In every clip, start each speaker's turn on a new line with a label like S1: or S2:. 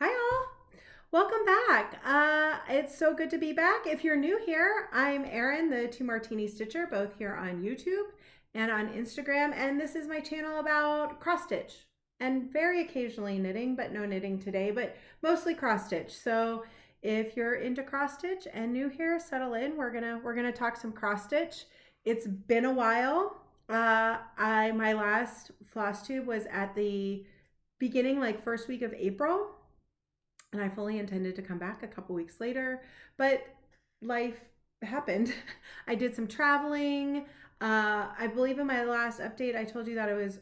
S1: Hi, all. Welcome back. It's so good to be back. If you're new here, I'm Erin, the Two Martini Stitcher, both here on YouTube and on Instagram. And this is my channel about cross stitch and very occasionally knitting, but no knitting today, but mostly cross stitch. So if you're into cross stitch and new here, settle in. We're gonna talk some cross stitch. It's been a while. My last Flosstube was at the beginning, like first week of April, and I fully intended to come back a couple weeks later, but life happened. I did some traveling. I believe in my last update, I told you that I was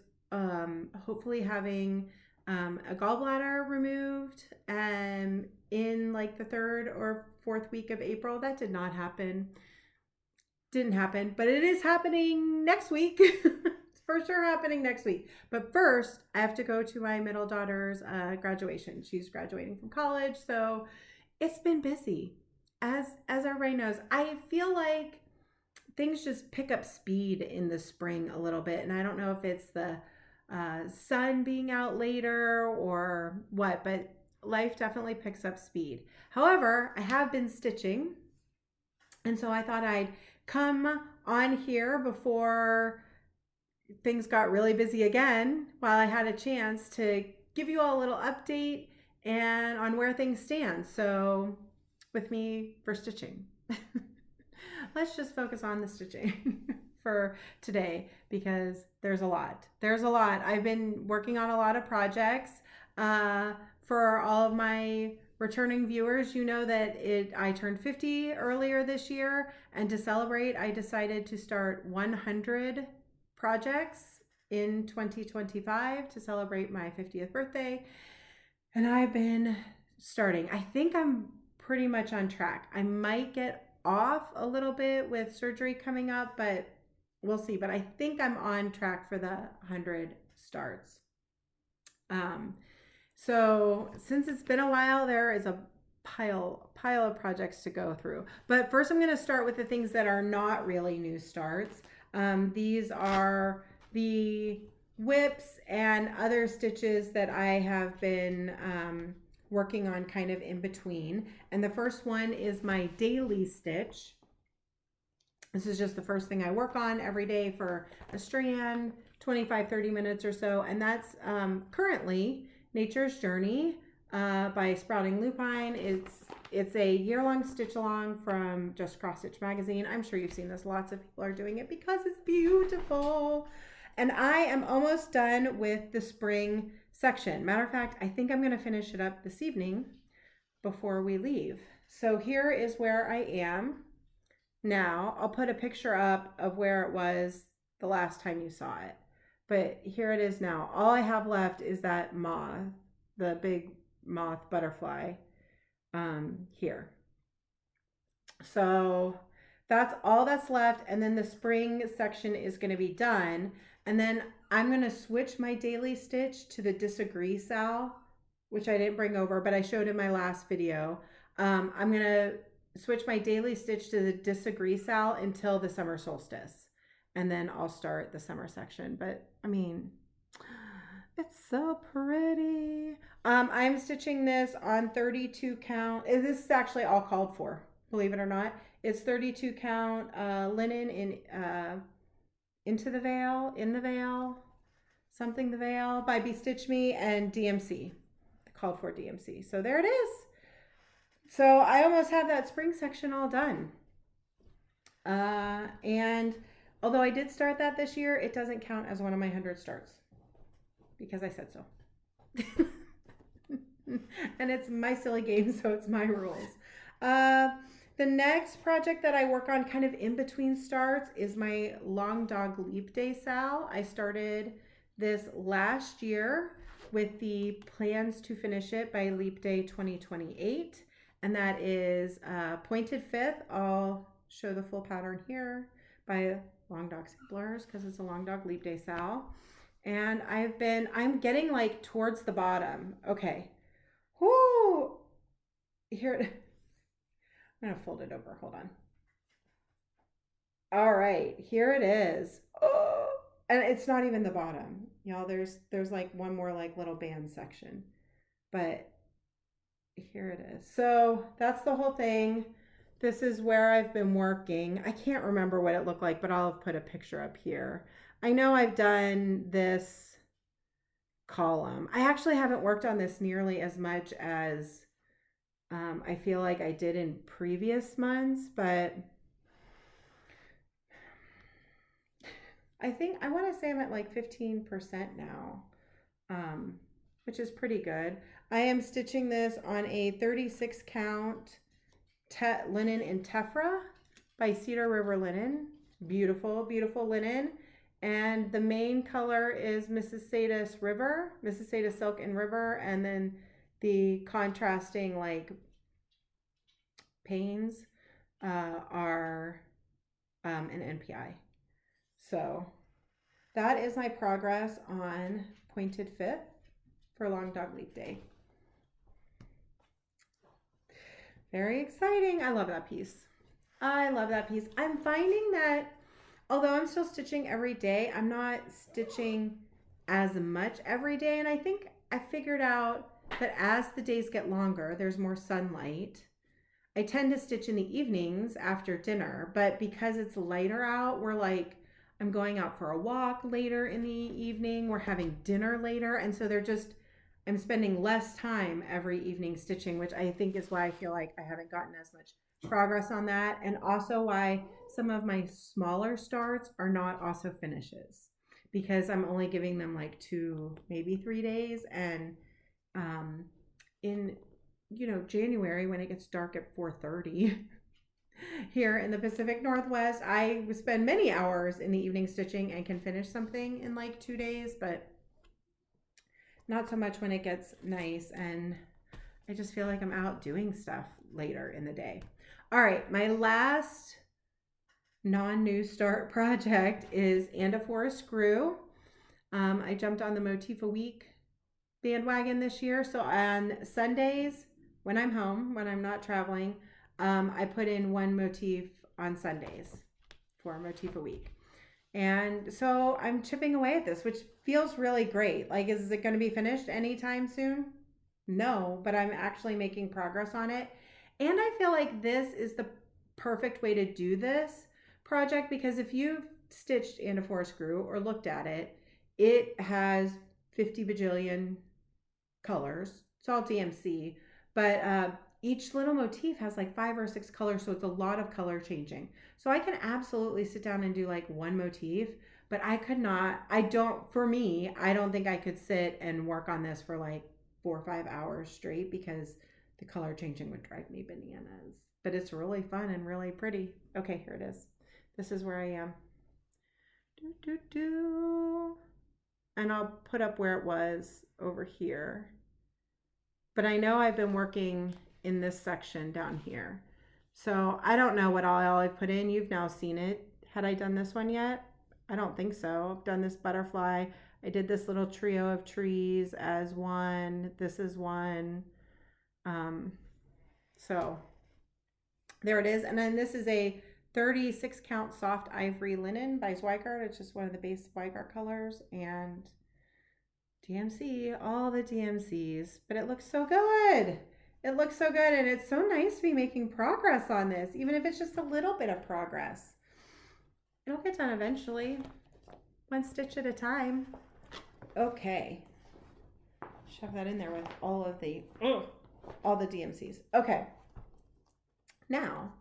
S1: hopefully having a gallbladder removed in like the third or fourth week of April. That did not happen. Didn't happen, but it is happening next week. It's for sure happening next week. But first, I have to go to my middle daughter's graduation. She's graduating from college, so it's been busy. As everybody knows, I feel like things just pick up speed in the spring a little bit, and I don't know if it's the sun being out later or what, but life definitely picks up speed. However, I have been stitching, and so I thought I'd come on here before things got really busy again while I had a chance to give you all a little update and on where things stand. So with me for stitching. Let's just focus on the stitching for today because there's a lot. There's a lot. I've been working on a lot of projects. For all of my returning viewers, you know that I turned 50 earlier this year, and to celebrate, I decided to start 100 projects in 2025 to celebrate my 50th birthday. And I've been starting. I think I'm pretty much on track. I might get off a little bit with surgery coming up, but we'll see. But I think I'm on track for the 100 starts. So since it's been a while, there is a pile of projects to go through. But first I'm going to start with the things that are not really new starts. These are the whips and other stitches that I have been working on kind of in between. And the first one is my daily stitch. This is just the first thing I work on every day for a strand, 25-30 minutes or so. And that's currently Nature's Journey by Sprouting Lupine. It's a year-long stitch along from Just Cross Stitch magazine. I'm sure you've seen this. Lots of people are doing it because it's beautiful. And I am almost done with the spring section. Matter of fact, I think I'm going to finish it up this evening before we leave. So here is where I am now. I'll put a picture up of where it was the last time you saw it. But here it is now. All I have left is that moth, the big moth butterfly here. So that's all that's left. And then the spring section is going to be done. And then I'm going to switch my daily stitch to the Disagree Sal, which I didn't bring over, but I showed in my last video. I'm going to switch my daily stitch to the Disagree Sal until the summer solstice. And then I'll start the summer section. But I mean, it's so pretty. I'm stitching this on 32 count. This is actually all called for, believe it or not. It's 32 count linen in Into the Veil, In the Veil, Something the Veil by Be Stitch Me and DMC, called for DMC. So there it is. So I almost have that spring section all done. And although I did start that this year, it doesn't count as one of my 100 starts because I said so. And it's my silly game, so it's my rules. The next project that I work on kind of in between starts is my Long Dog Leap Day Sal. I started this last year with the plans to finish it by Leap Day 2028. And that is Pointed Fifth. I'll show the full pattern here by Long Dog Samplers because it's a Long Dog Leap Day Sal. And I'm getting like towards the bottom. Okay. Whoo! Here, I'm going to fold it over. Hold on. All right, here it is. Oh, and it's not even the bottom. Y'all, there's like one more like little band section. But here it is. So that's the whole thing. This is where I've been working. I can't remember what it looked like, but I'll put a picture up here. I know I've done this column. I actually haven't worked on this nearly as much as I feel like I did in previous months, but I think I want to say I'm at like 15% now, which is pretty good. I am stitching this on a 36 count linen in Tephra by Cedar River Linen. Beautiful, beautiful linen. And the main color is Mississauga Silk and River, and then the contrasting like panes are an NPI. So that is my progress on Pointed Fifth for Long Dog Leap Day. Very exciting. I love that piece. I love that piece. I'm finding that although I'm still stitching every day, I'm not stitching as much every day. And I think I figured out that as the days get longer, there's more sunlight. I tend to stitch in the evenings after dinner, but because it's lighter out, I'm going out for a walk later in the evening. We're having dinner later. And so I'm spending less time every evening stitching, which I think is why I feel like I haven't gotten as much progress on that, and also why some of my smaller starts are not also finishes, because I'm only giving them like 2, maybe 3 days. And in January, when it gets dark at 4:30 here in the Pacific Northwest, I spend many hours in the evening stitching and can finish something in like 2 days, but not so much when it gets nice and I just feel like I'm out doing stuff later in the day. All right, my last non-new start project is And a Forest Grew. I jumped on the Motif a Week bandwagon this year. So on Sundays, when I'm home, when I'm not traveling, I put in one motif on Sundays for Motif a Week. And so I'm chipping away at this, which feels really great. Like, is it going to be finished anytime soon? No, but I'm actually making progress on it. And I feel like this is the perfect way to do this project, because if you've stitched And a Forest Grew or looked at it, it has 50 bajillion colors. It's all DMC, but each little motif has like 5 or 6 colors, so it's a lot of color changing. So I can absolutely sit down and do like one motif, but I don't think I could sit and work on this for like 4 or 5 hours straight, because the color changing would drive me bananas. But it's really fun and really pretty. Okay, here it is. This is where I am. And I'll put up where it was over here. But I know I've been working in this section down here. So I don't know what all I've put in. You've now seen it. Had I done this one yet? I don't think so. I've done this butterfly. I did this little trio of trees as one. This is one. So there it is. And then this is a 36 count soft ivory linen by Zweigart. It's just one of the base Zweigart colors, and DMC, all the DMCs, but it looks so good. It looks so good, and it's so nice to be making progress on this, even if it's just a little bit of progress. It'll get done eventually, one stitch at a time. Okay, shove that in there with all the DMCs. Okay, now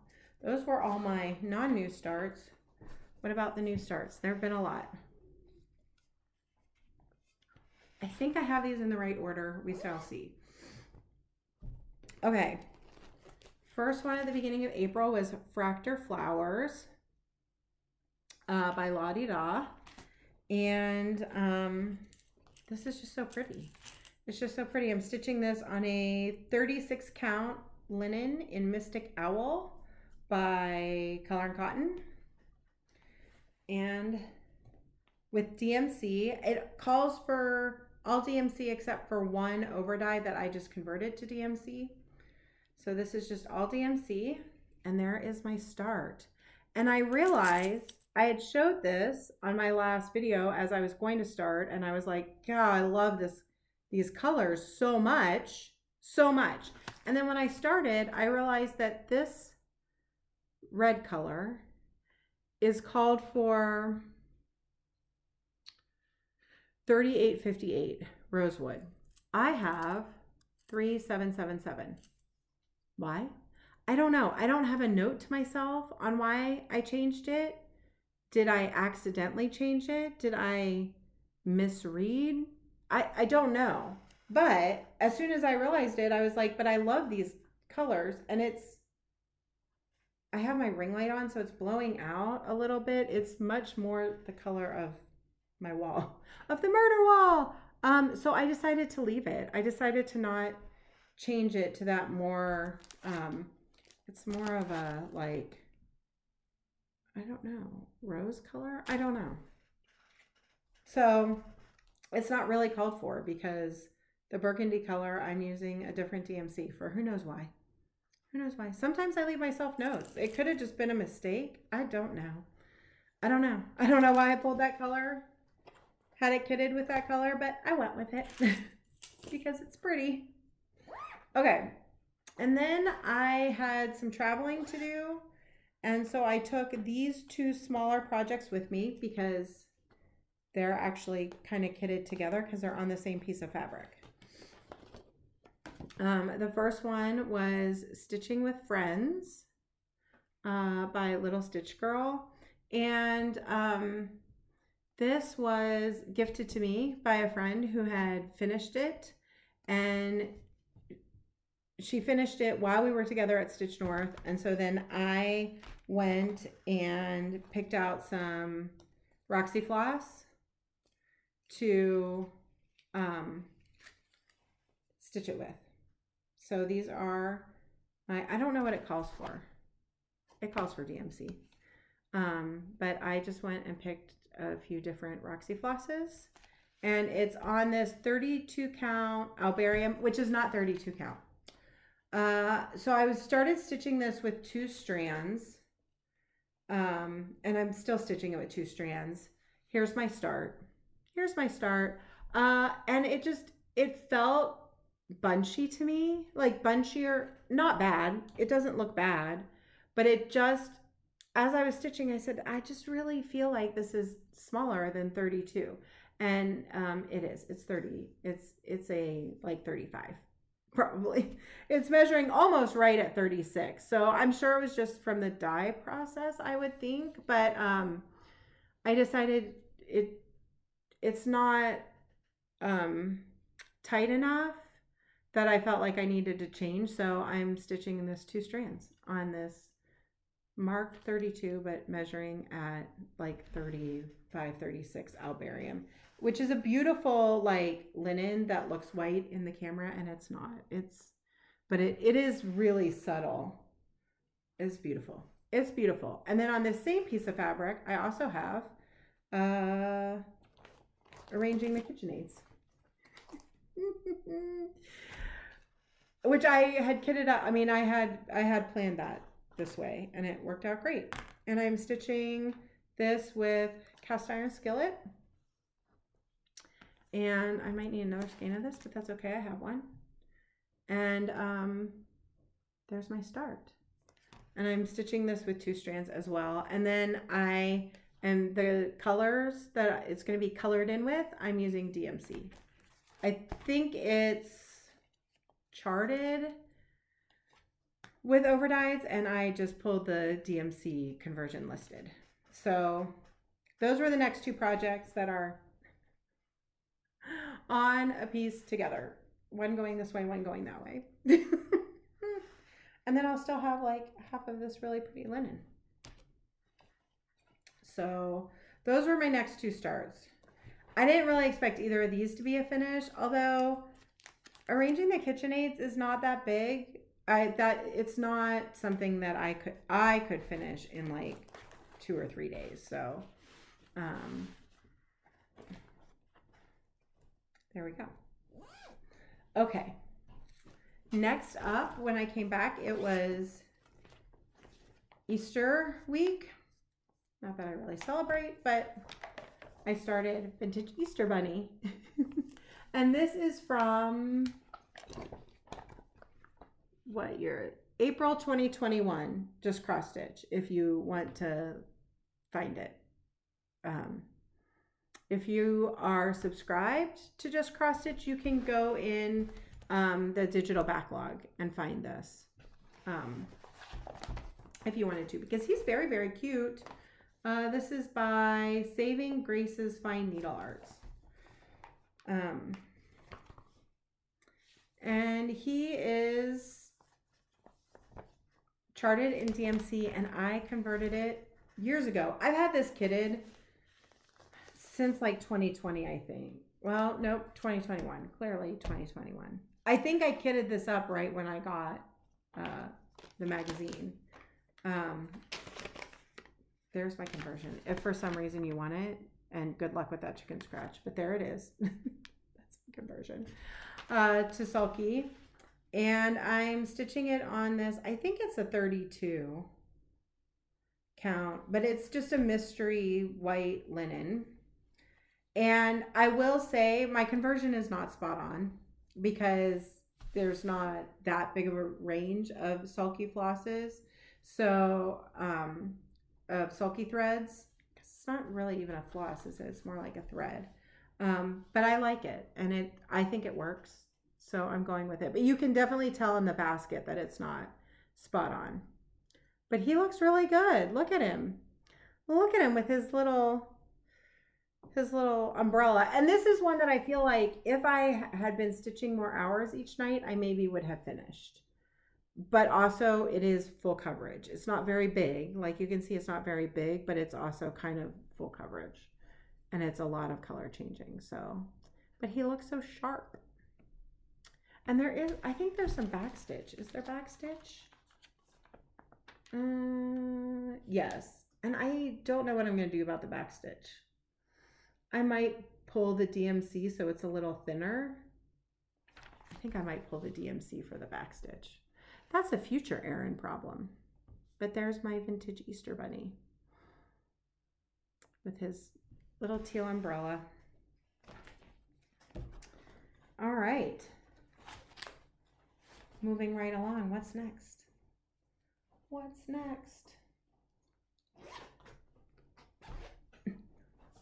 S1: those were all my non-new starts. What about the new starts? There have been a lot. I think I have these in the right order. We shall see. Okay, first one at the beginning of April was Fractor Flowers by La Di Da, and this is just so pretty. It's just so pretty. I'm stitching this on a 36 count linen in Mystic Owl by Color and Cotton, and with DMC. It calls for all DMC except for one overdye that I just converted to DMC. So this is just all DMC, and there is my start. And I realized I had showed this on my last video as I was going to start, and I was like, God, I love these colors so much, And then when I started, I realized that this red color is called for 3858 rosewood. I have 3777. Why? I don't know. I don't have a note to myself on why I changed it. Did I accidentally change it? Did I misread? I don't know. But as soon as I realized it, I was like, but I love these colors. And I have my ring light on, so it's blowing out a little bit. It's much more the color of my wall, of the murder wall. So I decided to leave it. I decided to not change it to that more, it's more of a, like, I don't know, rose color? I don't know. So it's not really called for because the burgundy color, I'm using a different DMC for who knows why. Who knows why? Sometimes I leave myself notes. It could have just been a mistake. I don't know. I don't know. I don't know why I pulled that color. Had it kitted with that color, but I went with it because it's pretty. Okay. And then I had some traveling to do. And so I took these two smaller projects with me because they're actually kind of kitted together because they're on the same piece of fabric. The first one was Stitching with Friends by Little Stitch Girl. And this was gifted to me by a friend who had finished it. And she finished it while we were together at Stitch North. And so then I went and picked out some Roxy Floss to stitch it with. So these are I don't know what it calls for. It calls for DMC. But I just went and picked a few different Roxy Flosses. And it's on this 32 count Albarium, which is not 32 count. So I started stitching this with 2 strands. And I'm still stitching it with 2 strands. Here's my start. And it felt bunchy to me, like bunchier, not bad. It doesn't look bad, but it just, as I was stitching, I said, I just really feel like this is smaller than 32. And it is. It's 30. It's a like 35. Probably. It's measuring almost right at 36. So I'm sure it was just from the dye process, I would think. But I decided it's not tight enough that I felt like I needed to change. So I'm stitching this 2 strands on this marked 32, but measuring at like 35, 36 Albarium, which is a beautiful like linen that looks white in the camera, and it's not. But it is really subtle. It's beautiful. It's beautiful. And then on this same piece of fabric, I also have Arranging the KitchenAids, which I had kitted up. I mean, I had planned that this way, and it worked out great. And I'm stitching this with cast iron skillet. And I might need another skein of this, but that's okay. I have one. And there's my start. And I'm stitching this with 2 strands as well. And then and the colors that it's going to be colored in with, I'm using DMC. I think it's charted with overdyes, and I just pulled the DMC conversion listed. So those were the next 2 projects that are on a piece together. One going this way, one going that way. And then I'll still have like half of this really pretty linen. So those were my next 2 starts. I didn't really expect either of these to be a finish, although Arranging the KitchenAids is not that big. It's not something that I could finish in like 2 or 3 days. So there we go. Okay. Next up, when I came back, it was Easter week. Not that I really celebrate, but I started Vintage Easter Bunny. And this is from what year? April 2021, just cross stitch if you want to find it. If you are subscribed to Just Cross Stitch, you can go in the digital backlog and find this if you wanted to, because he's very, very cute. This is by Saving Grace's Fine Needle Arts. And he is charted in DMC, and I converted it years ago. I've had this kitted since like 2020, I think. Well, nope, 2021. Clearly 2021. I think I kitted this up right when I got the magazine. There's my conversion. If for some reason you want it, and good luck with that chicken scratch, but there it is. That's the conversion to sulky. And I'm stitching it on this, I think it's a 32 count, but it's just a mystery white linen. And I will say my conversion is not spot on because there's not that big of a range of sulky flosses. So, of sulky threads, it's not really even a floss, is it? It's more like a thread. But I like it, and I think it works. So I'm going with it. But you can definitely tell in the basket that it's not spot on. But he looks really good. Look at him. Look at him with his little umbrella. And this is one that I feel like if I had been stitching more hours each night, I maybe would have finished. But also it is full coverage. It's not very big. Like you can see, it's not very big, but it's also kind of full coverage. And it's a lot of color changing. So, but he looks so sharp. And there is, I think there's some back stitch. Is there back stitch? Yes. And I don't know what I'm going to do about the back stitch. I might pull the DMC so it's a little thinner. I think I might pull the DMC for the back stitch. That's a future Erin problem. But there's my vintage Easter bunny with his little teal umbrella. All right. Moving right along. What's next? What's next?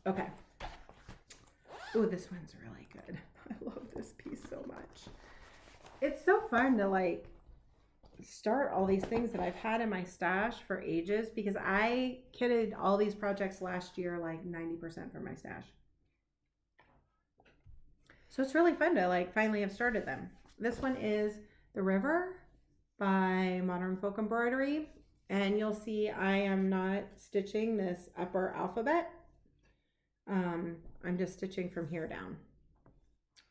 S1: Okay. Oh, this one's really good. I love this piece so much. It's so fun to like start all these things that I've had in my stash for ages, because I kitted all these projects last year, like 90% from my stash. So it's really fun to like finally have started them. This one is The River by Modern Folk Embroidery. And you'll see I am not stitching this upper alphabet. I'm just stitching from here down.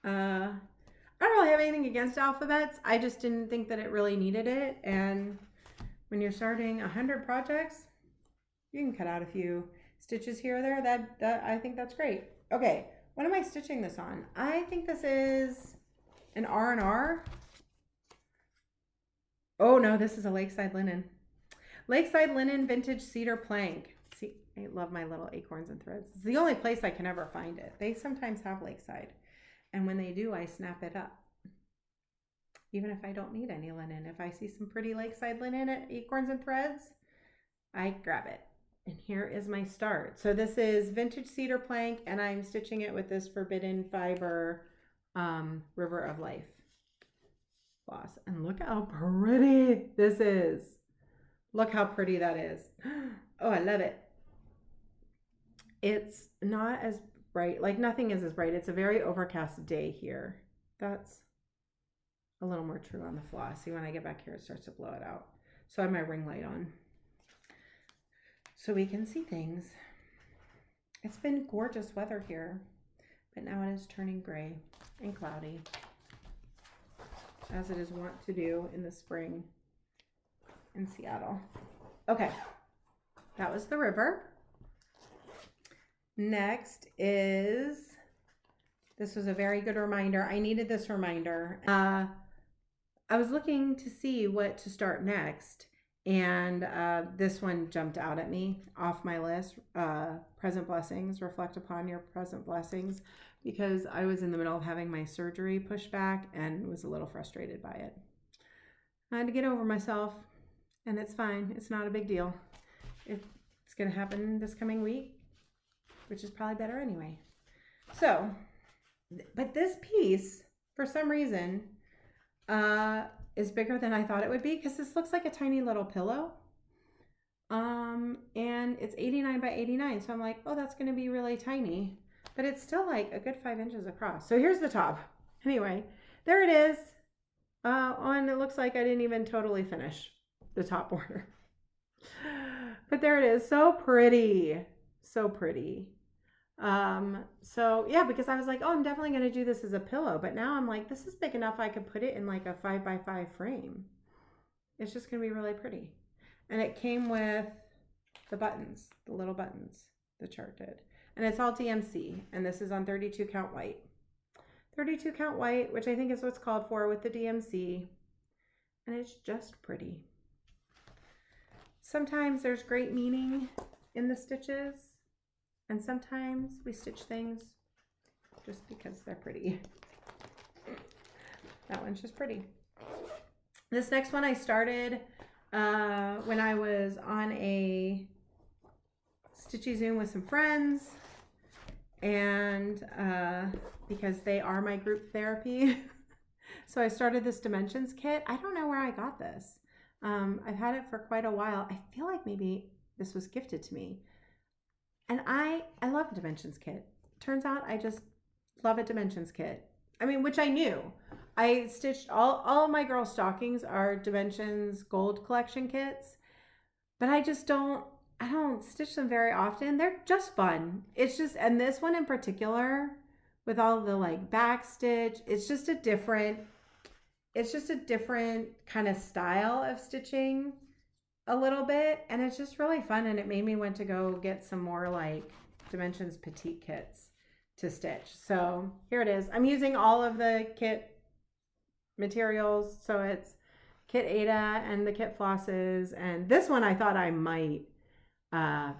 S1: I don't really have anything against alphabets. I just didn't think that it really needed it. And when you're starting 100 projects, you can cut out a few stitches here or there. That I think that's great. Okay, what am I stitching this on? I think this is an R&R. Oh no, this is a Lakeside Linen. Lakeside Linen Vintage Cedar Plank. See, I love my little acorns and threads. It's the only place I can ever find it. They sometimes have Lakeside. And when they do, I snap it up. Even if I don't need any linen. If I see some pretty Lakeside Linen at Acorns and Threads, I grab it. And here is my start. So this is Vintage Cedar Plank, and I'm stitching it with this Forbidden Fiber River of Life floss. And look how pretty this is. Look how pretty that is. Oh, I love it. It's not as bright, like nothing is as bright. It's a very overcast day here. That's a little more true on the floss. See, when I get back here, it starts to blow it out. So I have my ring light on so we can see things. It's been gorgeous weather here, but now it is turning gray and cloudy, as it is wont to do in the spring in Seattle. Okay, that was The River. Next is, this was a very good reminder. I needed this reminder. I was looking to see what to start next, and this one jumped out at me off my list. Present Blessings, Reflect Upon Your Present Blessings, because I was in the middle of having my surgery pushed back and was a little frustrated by it. I had to get over myself, and it's fine. It's not a big deal. It's going to happen this coming week, which is probably better anyway. So, but this piece, for some reason, is bigger than I thought it would be, because this looks like a tiny little pillow. And it's 89 by 89. So I'm like, oh, that's going to be really tiny, but it's still like a good 5 inches across. So here's the top. Anyway, there it is. And it looks like I didn't even totally finish the top border, but there it is. So pretty. So pretty. So yeah, because I was like, oh, I'm definitely going to do this as a pillow, but now I'm like, this is big enough I could put it in like a 5 by 5 frame. It's just going to be really pretty. And it came with the buttons, the little buttons, the chart did. And it's all DMC, and this is on 32 count white. 32 count white, which I think is what's called for with the DMC. And it's just pretty. Sometimes there's great meaning in the stitches, and sometimes we stitch things just because they're pretty. That one's just pretty. This next one I started when I was on a Stitchy Zoom with some friends, and because they are my group therapy. So I started this dimensions kit. I don't know where I got this. I've had it for quite a while. I feel like maybe this was gifted to me. And I love a dimensions kit. Turns out I just love a dimensions kit. I mean, which I knew. I stitched all of my girl stockings are Dimensions Gold Collection kits, but I don't stitch them very often. They're just fun. It's just, and this one in particular, with all the like back stitch, it's just a different kind of style of stitching a little bit, and it's just really fun, and it made me want to go get some more like Dimensions petite kits to stitch. So here it is. I'm using all of the kit materials, so it's kit Ada and the kit flosses, and this one I thought I might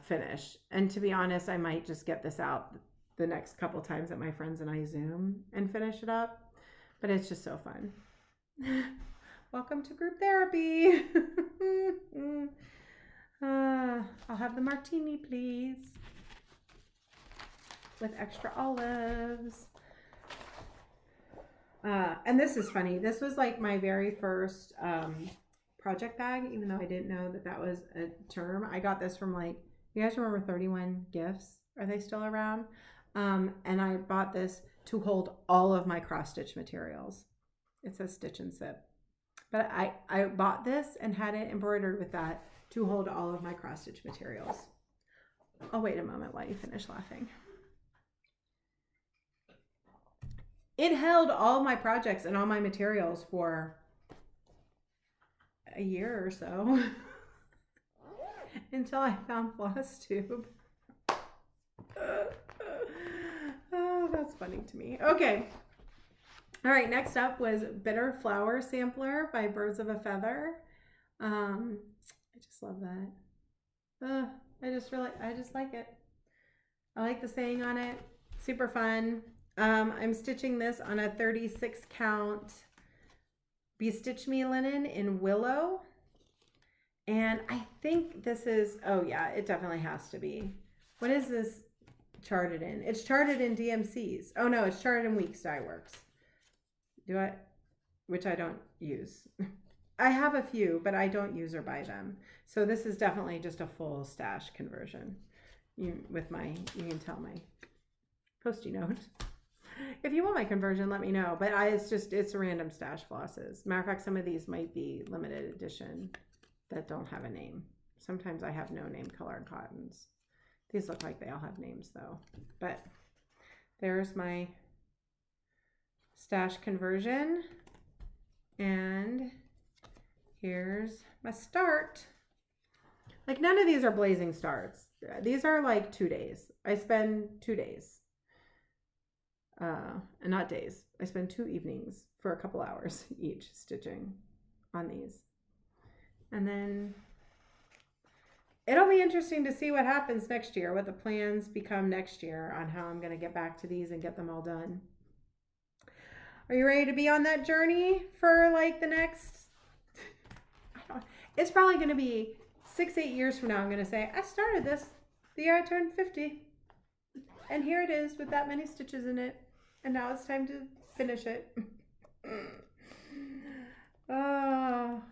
S1: finish, and to be honest, I might just get this out the next couple times that my friends and I Zoom and finish it up, but it's just so fun. Welcome to group therapy. I'll have the martini, please, with extra olives. And this is funny. This was like my very first project bag, even though I didn't know that was a term. I got this from, like, you guys remember 31 Gifts? Are they still around? And I bought this to hold all of my cross stitch materials. It says Stitch and Sip. But I bought this and had it embroidered with that to hold all of my cross stitch materials. I'll wait a moment while you finish laughing. It held all my projects and all my materials for a year or so until I found Flosstube. Oh, that's funny to me. Okay. All right, next up was Bitter Flower Sampler by Birds of a Feather. I just love that. I just like it. I like the saying on it. Super fun. I'm stitching this on a 36 count Be Stitch Me linen in Willow. And I think this is, oh yeah, it definitely has to be. What is this charted in? It's charted in DMCs. Oh no, it's charted in Weeks Dye Works. Which I don't use. I have a few, but I don't use or buy them. So this is definitely just a full stash conversion. You can tell my Post-it note. If you want my conversion, let me know. But it's random stash flosses. Matter of fact, some of these might be limited edition that don't have a name. Sometimes I have no name colored cottons. These look like they all have names though. But there's my stash conversion. And here's my start. Like, none of these are blazing starts. These are like 2 days. I spend 2 days. And not days. I spend 2 evenings for a couple hours each stitching on these. And then it'll be interesting to see what happens next year, what the plans become next year on how I'm going to get back to these and get them all done. Are you ready to be on that journey for like the next It's probably going to be 6-8 years from now. I'm going to say, I started this the year I turned 50. And here it is with that many stitches in it. And now it's time to finish it. Oh.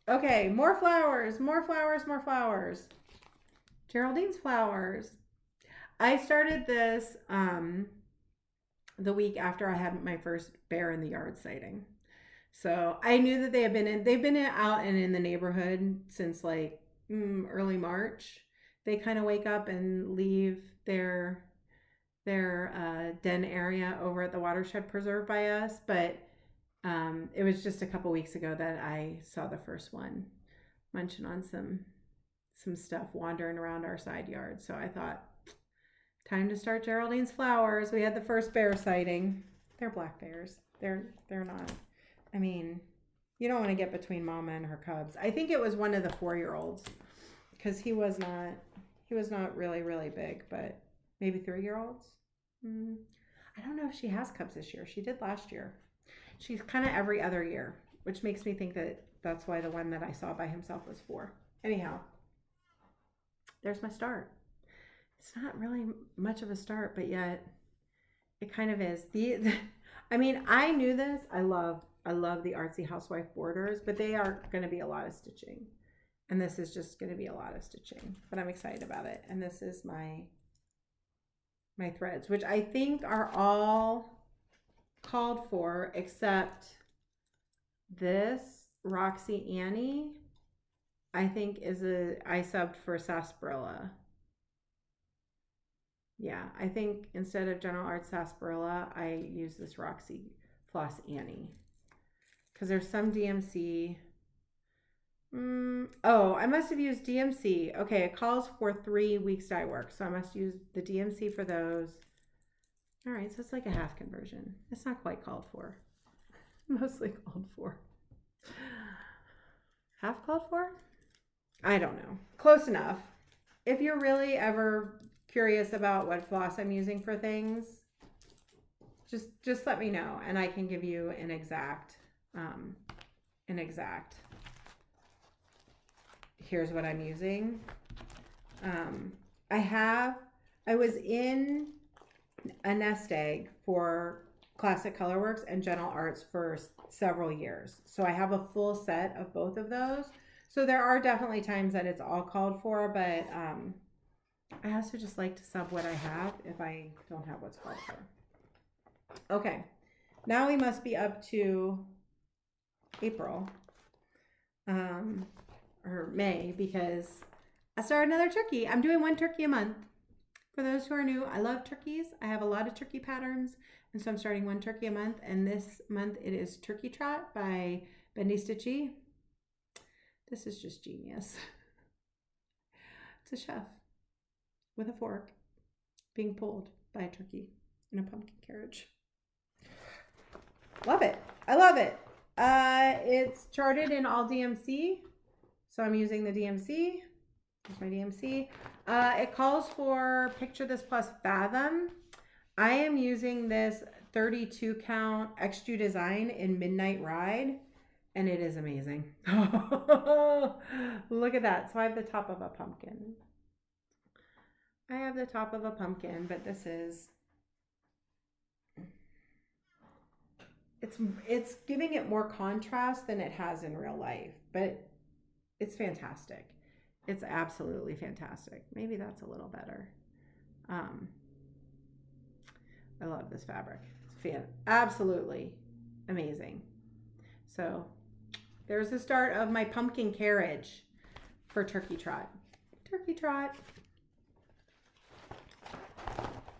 S1: Okay, more flowers, more flowers, more flowers. Geraldine's flowers. I started this the week after I had my first bear in the yard sighting. So I knew that they've been out and in the neighborhood since like early March. They kind of wake up and leave their den area over at the watershed preserve by us, but it was just a couple weeks ago that I saw the first one munching on some stuff wandering around our side yard. So I thought, time to start Geraldine's flowers. We had the first bear sighting. They're black bears. They're not. I mean, you don't want to get between mama and her cubs. I think it was one of the 4-year-olds because he was not really big, but maybe 3-year-olds. I don't know if she has cubs this year. She did last year. She's kind of every other year, which makes me think that that's why the one that I saw by himself was 4. Anyhow, there's my start. It's not really much of a start, but yet it kind of is. I mean, I knew this. I love the Artsy Housewife borders, but they are going to be a lot of stitching. And this is just going to be a lot of stitching, but I'm excited about it. And this is my threads, which I think are all called for except this Roxy Annie, I think I subbed for sarsaparilla. Yeah, I think instead of General Arts sarsaparilla, I use this Roxy Floss Annie. Because there's some DMC. Oh, I must have used DMC. Okay, it calls for 3 weeks dye work. So I must use the DMC for those. All right, so it's like a half conversion. It's not quite called for. Mostly called for. Half called for? I don't know. Close enough. If you're really ever curious about what floss I'm using for things, just let me know and I can give you an exact here's what I'm using. I was in a nest egg for Classic Colorworks and Gentle Arts for several years. So I have a full set of both of those. So there are definitely times that it's all called for, but I also just like to sub what I have if I don't have what's called for. Okay, now we must be up to April or May because I started another turkey. I'm doing 1 turkey a month. For those who are new, I love turkeys. I have a lot of turkey patterns, and so I'm starting 1 turkey a month. And this month it is Turkey Trot by Bendy Stitchy. This is just genius. It's a chef with a fork being pulled by a turkey in a pumpkin carriage. Love it. I love it. It's charted in all DMC, so I'm using the DMC. Here's my DMC. It calls for Picture This plus Fathom. I am using this 32 count XU design in Midnight Ride, and it is amazing. Look at that. So I have the top of a pumpkin. But this is, it's giving it more contrast than it has in real life, but it's fantastic. It's absolutely fantastic. Maybe that's a little better. I love this fabric. It's absolutely amazing. So there's the start of my pumpkin carriage for Turkey Trot. Turkey Trot.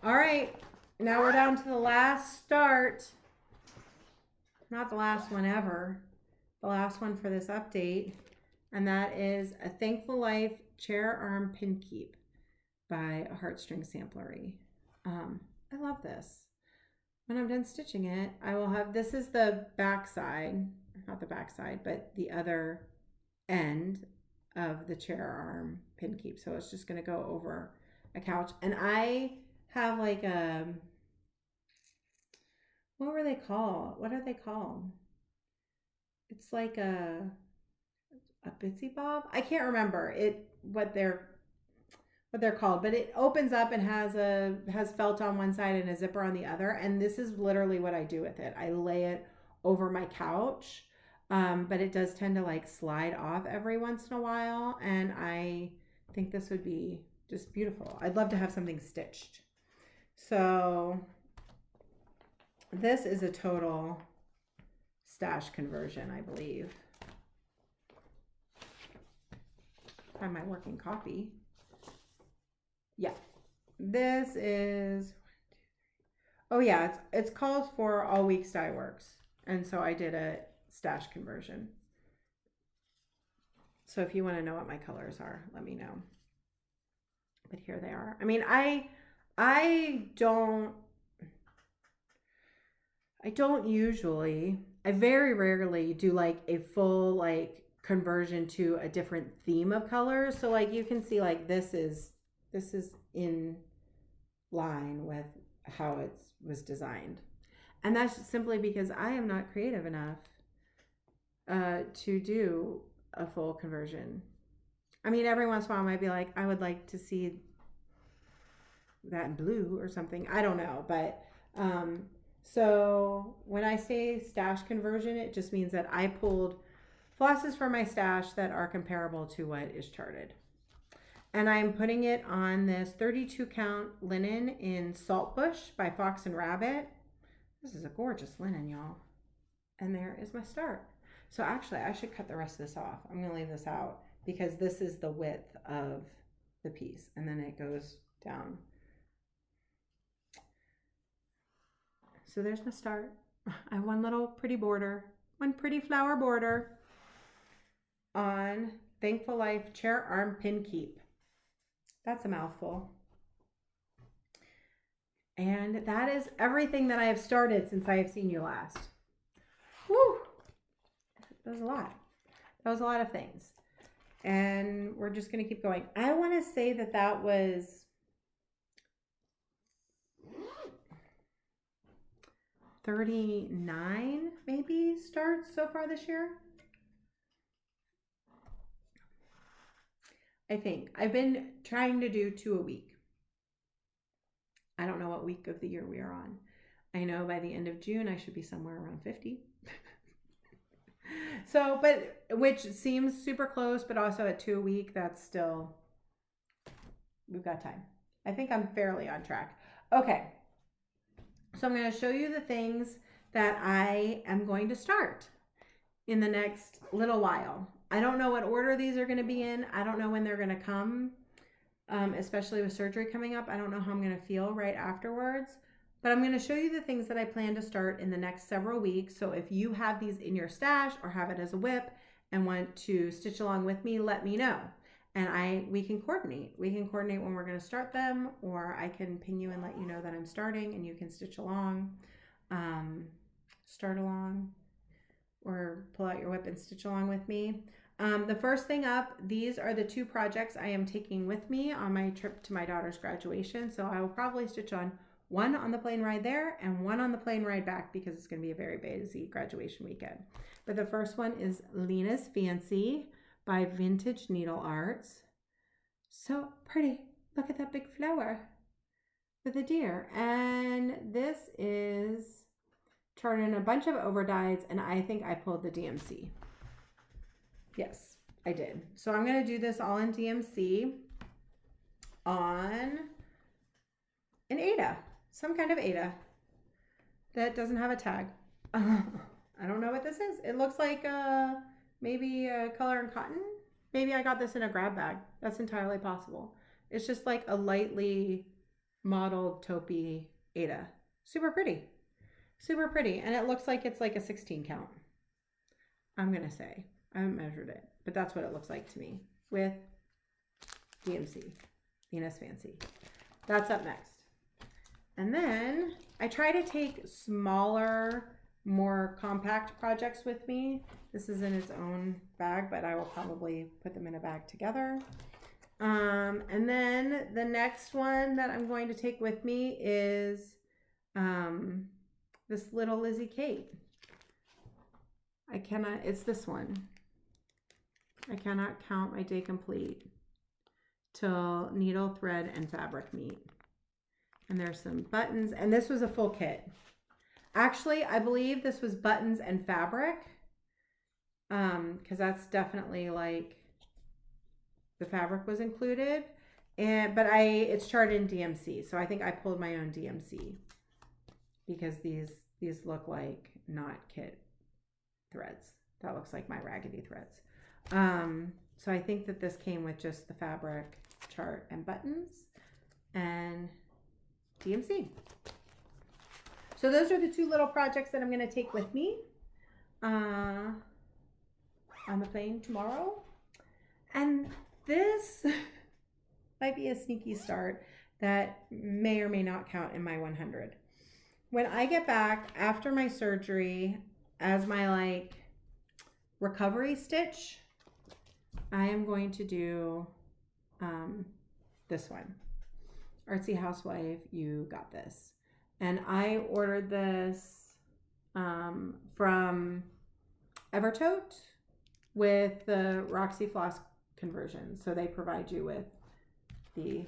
S1: All right, now we're down to the last start. Not the last one ever, the last one for this update. And that is A Thankful Life Chair Arm Pin Keep by Heartstring Samplery. I love this. When I'm done stitching it, I will have, this is the back side, not the back side, but the other end of the chair arm pin keep. So it's just going to go over a couch. And I have like a, what were they called? What are they called? It's like a, a Bitsy Bob. I can't remember what they're called, but it opens up and has felt on one side and a zipper on the other. And this is literally what I do with it. I lay it over my couch, but it does tend to like slide off every once in a while. And I think this would be just beautiful. I'd love to have something stitched. So this is a total stash conversion, I believe. Find my working copy. Yeah, this is, oh yeah, it's called for All Weeks Dye Works. And so I did a stash conversion. So if you want to know what my colors are, let me know. But here they are. I mean, I don't usually, I very rarely do like a full like conversion to a different theme of colors. So like you can see like this is in line with how it was designed. And that's simply because I am not creative enough to do a full conversion. I mean, every once in a while I might be like, I would like to see that in blue or something. I don't know. But so when I say stash conversion, it just means that I pulled flosses from my stash that are comparable to what is charted. And I'm putting it on this 32 count linen in Saltbush by Fox and Rabbit. This is a gorgeous linen, y'all. And there is my start. So actually I should cut the rest of this off. I'm gonna leave this out because this is the width of the piece and then it goes down. So there's my start. I have one little pretty border, one pretty flower border on Thankful Life Chair Arm Pin Keep. That's a mouthful. And that is everything that I have started since I have seen you last. Woo! That was a lot. That was a lot of things. And we're just going to keep going. I want to say that that was 39 maybe starts so far this year. I think. I've been trying to do 2 a week. I don't know what week of the year we are on. I know by the end of June, I should be somewhere around 50. So, but which seems super close, but also at 2 a week, that's still, we've got time. I think I'm fairly on track. Okay. So I'm going to show you the things that I am going to start in the next little while. I don't know what order these are going to be in. I don't know when they're going to come, especially with surgery coming up. I don't know how I'm going to feel right afterwards, but I'm going to show you the things that I plan to start in the next several weeks. So if you have these in your stash or have it as a whip and want to stitch along with me, let me know. And we can coordinate. We can coordinate when we're going to start them, or I can ping you and let you know that I'm starting and you can stitch along, start along, or pull out your whip and stitch along with me. The first thing up, these are the 2 projects I am taking with me on my trip to my daughter's graduation. So I will probably stitch on one on the plane ride there and one on the plane ride back because it's going to be a very busy graduation weekend. But the first one is Lena's Fancy by Vintage Needle Arts. So pretty. Look at that big flower with a deer. And this is charted in a bunch of overdyes, and I think I pulled the DMC. Yes, I did. So I'm going to do this all in DMC on an Aida, some kind of Aida that doesn't have a tag. I don't know what this is. It looks like maybe a color and cotton. Maybe I got this in a grab bag. That's entirely possible. It's just like a lightly modeled taupey Aida. Super pretty. Super pretty. And it looks like it's like a 16 count. I'm going to say. I haven't measured it, but that's what it looks like to me with DMC, Lena's Fancy. That's up next. And then I try to take smaller, more compact projects with me. This is in its own bag, but I will probably put them in a bag together. And then the next one that I'm going to take with me is this little Lizzie Kate. It's this one. I cannot count my day complete till needle, thread, and fabric meet. And there's some buttons, and this was a full kit. Actually, I believe this was buttons and fabric, because that's definitely like the fabric was included. But it's charted in DMC, so I think I pulled my own DMC because these look like not kit threads. That looks like my raggedy threads. So I think that this came with just the fabric, chart, and buttons, and DMC. So those are the two little projects that I'm going to take with me on the plane tomorrow. And this might be a sneaky start that may or may not count in my 100. When I get back after my surgery, as my like recovery stitch, I am going to do this one. Artsy Housewife, You Got This. And I ordered this from Evertote with the Roxy Floss conversion. So they provide you with the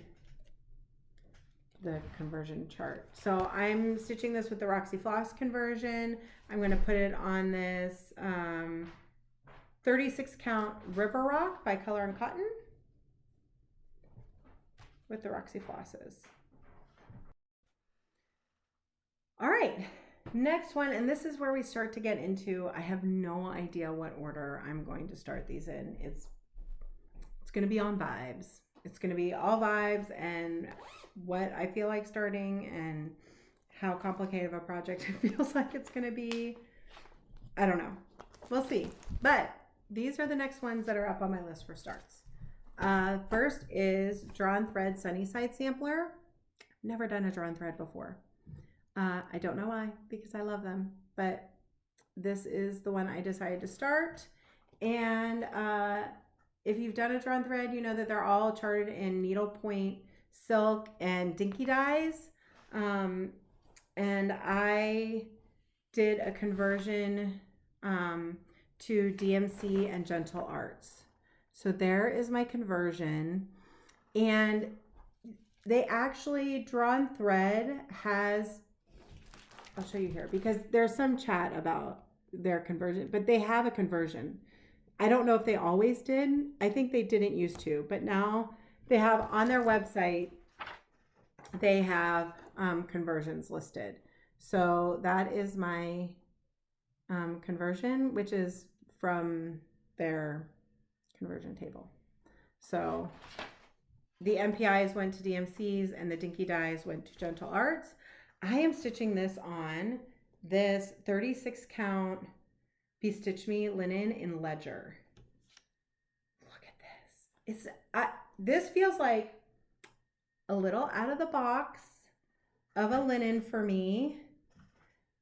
S1: conversion chart. So I'm stitching this with the Roxy Floss conversion. I'm going to put it on this 36 count River Rock by Color and Cotton with the Roxy Flosses. All right, next one, and this is where we start to get into, I have no idea what order I'm going to start these in. It's going to be on vibes. It's going to be all vibes and what I feel like starting and how complicated of a project it feels like it's going to be. I don't know. We'll see. But these are the next ones that are up on my list for starts. First is Drawn Thread Sunnyside Sampler. Never done a drawn thread before. I don't know why, because I love them, but this is the one I decided to start. And if you've done a drawn thread, you know that they're all charted in needlepoint, silk, and dinky dyes. And I did a conversion to DMC and Gentle Arts. So there is my conversion. And they actually, drawn thread has, I'll show you here because there's some chat about their conversion, but they have a conversion. I don't know if they always did. I think they didn't used to, but now they have on their website, they have conversions listed. So that is my conversion, which is from their conversion table. So the MPIs went to DMCs and the dinky dyes went to Gentle Arts. I am stitching this on this 36 count Be Stitch Me linen in Ledger. Look at this. This feels like a little out of the box of a linen for me.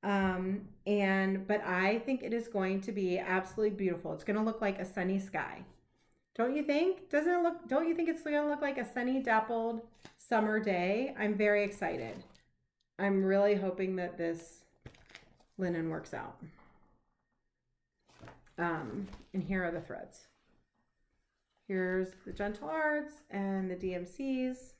S1: But I think it is going to be absolutely beautiful. It's going to look like a sunny sky. Don't you think? Don't you think it's going to look like a sunny, dappled summer day? I'm very excited. I'm really hoping that this linen works out. And here are the threads. Here's the Gentle Arts and the DMCs.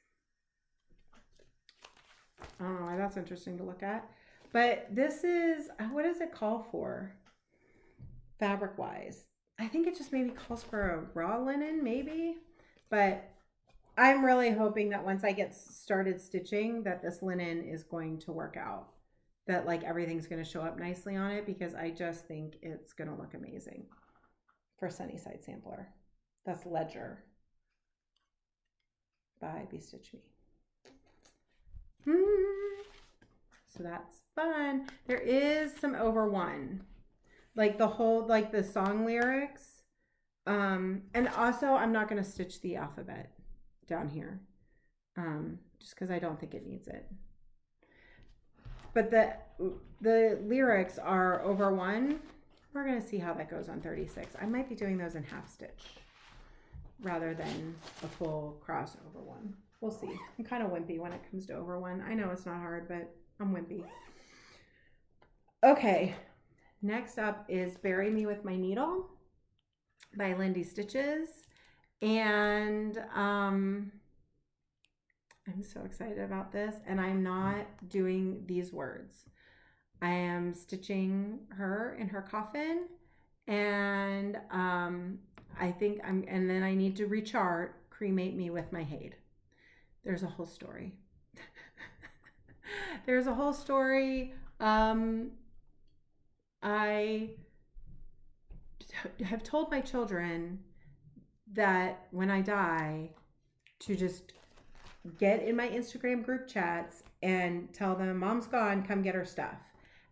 S1: I don't know why that's interesting to look at. But this is, what does it call for? Fabric-wise. I think it just maybe calls for a raw linen, maybe. But I'm really hoping that once I get started stitching that this linen is going to work out. That like everything's going to show up nicely on it because I just think it's going to look amazing for Sunnyside Sampler. That's Ledger by Be Stitch Me. So that's fun. There is some over one. Like the whole, like the song lyrics. And also I'm not going to stitch the alphabet down here. Just because I don't think it needs it. But the lyrics are over one. We're going to see how that goes on 36. I might be doing those in half stitch rather than a full cross over one. We'll see. I'm kind of wimpy when it comes to over one. I know it's not hard, but I'm wimpy. Okay, next up is Bury Me With My Needle. by Lindy Stitches. And I'm so excited about this. And I'm not doing these words. I am stitching her in her coffin. And and then I need to rechart, cremate me with my Haid. There's a whole story. There's a whole story. I have told my children that when I die, to just get in my Instagram group chats and tell them, Mom's gone, come get her stuff.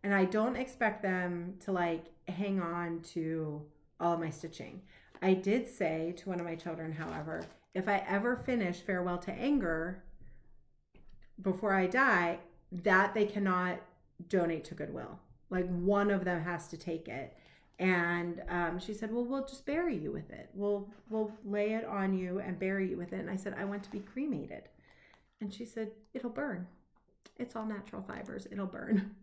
S1: And I don't expect them to like hang on to all of my stitching. I did say to one of my children, however, if I ever finish Farewell to Anger before I die, that they cannot donate to Goodwill. Like one of them has to take it. And she said, well, we'll just bury you with it. We'll lay it on you and bury you with it. And I said, I want to be cremated. And she said, it'll burn. It's all natural fibers. It'll burn.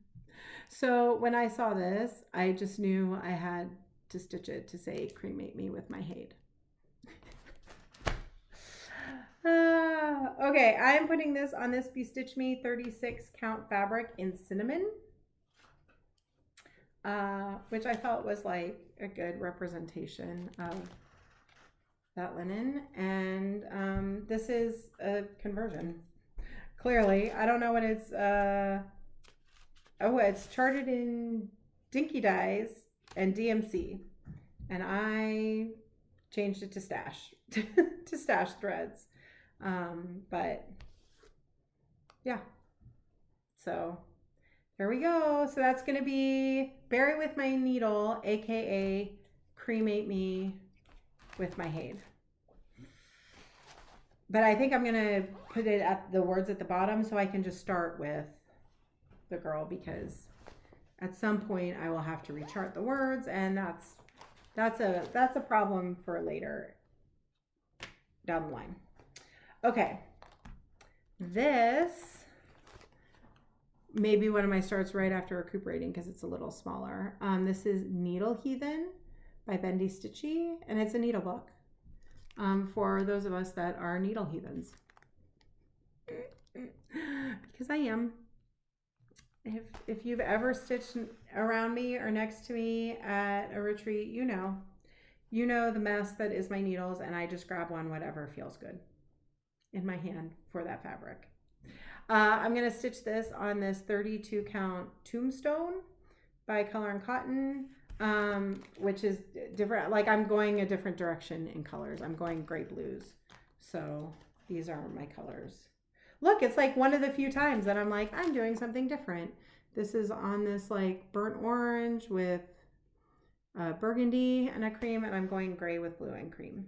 S1: So when I saw this, I just knew I had to stitch it to say, cremate me with my Haid. Okay, I am putting this on this Bestitch Me 36 count fabric in cinnamon. Which I felt was like a good representation of that linen. And this is a conversion. Clearly, I don't know what it's, it's charted in Dinky Dyes and DMC. And I changed it to Stash, to Stash Threads. But yeah, so there we go. So that's going to be Bury with My Needle, aka Cremate Me with my Haid. But I think I'm going to put it at the words at the bottom so I can just start with the girl, because at some point I will have to rechart the words, and that's a problem for later down the line. Okay. This maybe one of my starts right after recuperating because it's a little smaller. This is Needle Heathen by Bendy Stitchy, and it's a needle book for those of us that are needle heathens. Because I am. If you've ever stitched around me or next to me at a retreat, you know the mess that is my needles, and I just grab one, whatever feels good in my hand for that fabric. I'm going to stitch this on this 32 count Tombstone by Color and Cotton, which is different. Like I'm going a different direction in colors. I'm going gray blues. So these are my colors. Look, it's like one of the few times that I'm like, I'm doing something different. This is on this like burnt orange with burgundy and a cream, and I'm going gray with blue and cream.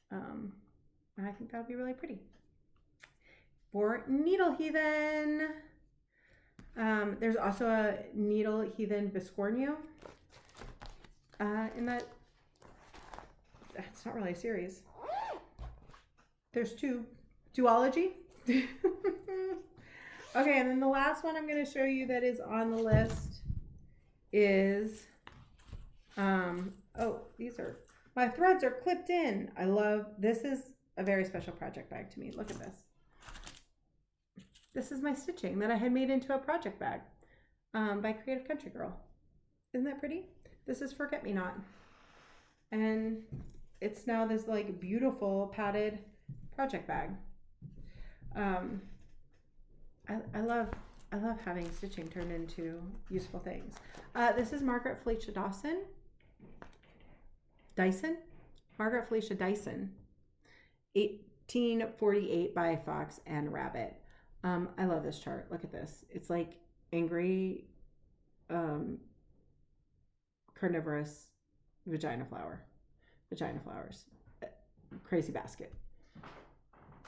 S1: And I think that would be really pretty. For Needle Heathen, there's also a Needle Heathen Biscornio in that. It's not really a series. There's two. Duology. Okay, and then the last one I'm going to show you that is on the list is, these are, my threads are clipped in. I love, this is a very special project bag to me. Look at this. This is my stitching that I had made into a project bag by Creative Country Girl. Isn't that pretty? This is Forget Me Not. And it's now this like beautiful padded project bag. I love having stitching turned into useful things. This is Margaret Felicia Dyson. Margaret Felicia Dyson. 1848 by Fox and Rabbit. I love this chart. Look at this. It's like angry, carnivorous vagina flowers. Crazy basket.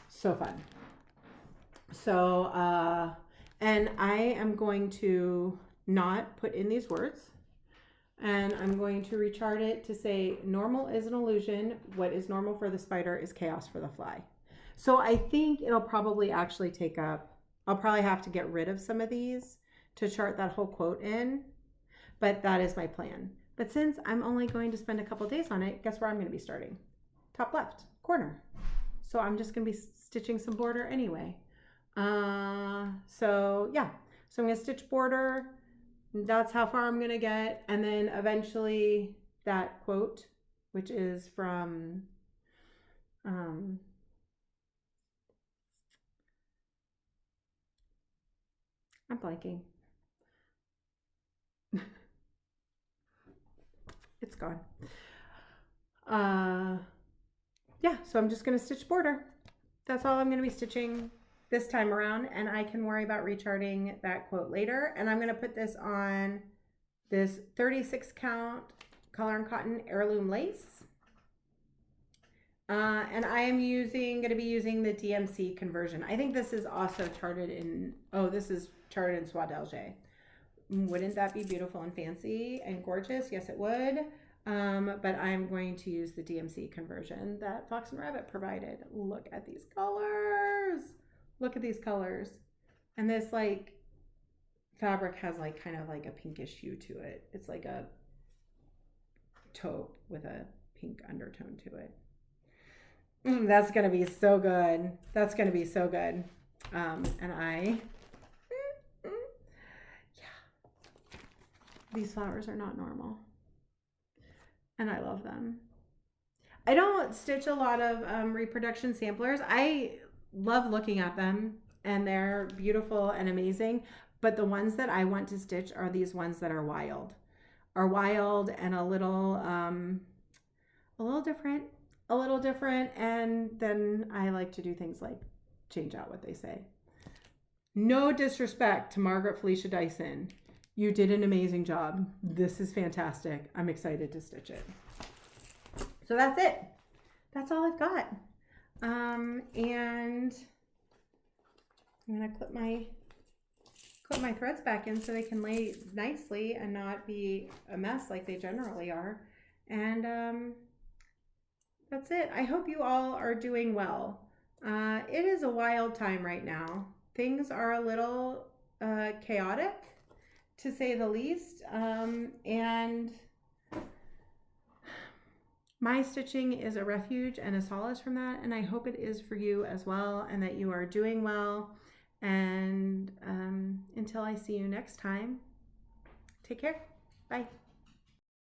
S1: So fun. So, and I am going to not put in these words, and I'm going to rechart it to say normal is an illusion. What is normal for the spider is chaos for the fly. So I think it'll probably actually take up, I'll probably have to get rid of some of these to chart that whole quote in, but that is my plan. But since I'm only going to spend a couple days on it, guess where I'm going to be starting? Top left corner. So I'm just going to be stitching some border anyway. So yeah, so I'm going to stitch border. That's how far I'm going to get. And then eventually that quote, which is from, I'm blanking. It's gone. Yeah, so I'm just going to stitch border. That's all I'm going to be stitching this time around, and I can worry about recharting that quote later. And I'm going to put this on this 36 count color and cotton heirloom lace. And I am going to be using the DMC conversion. I think this is also charted in, this is charted in Soie d'Alger. Wouldn't that be beautiful and fancy and gorgeous? Yes, it would. But I'm going to use the DMC conversion that Fox and Rabbit provided. Look at these colors. Look at these colors. And this like fabric has like kind of like a pinkish hue to it. It's like a taupe with a pink undertone to it. That's going to be so good. That's going to be so good. These flowers are not normal. And I love them. I don't stitch a lot of reproduction samplers. I love looking at them and they're beautiful and amazing. But the ones that I want to stitch are these ones that are wild and a little different. And then I like to do things like change out what they say. No disrespect to Margaret Felicia Dyson. You did an amazing job. This is fantastic. I'm excited to stitch it. So that's it. That's all I've got. And I'm gonna clip my threads back in so they can lay nicely and not be a mess like they generally are. And that's it. I hope you all are doing well. It is a wild time right now. Things are a little chaotic, to say the least, and my stitching is a refuge and a solace from that, and I hope it is for you as well, and that you are doing well. And until I see you next time, take care. Bye.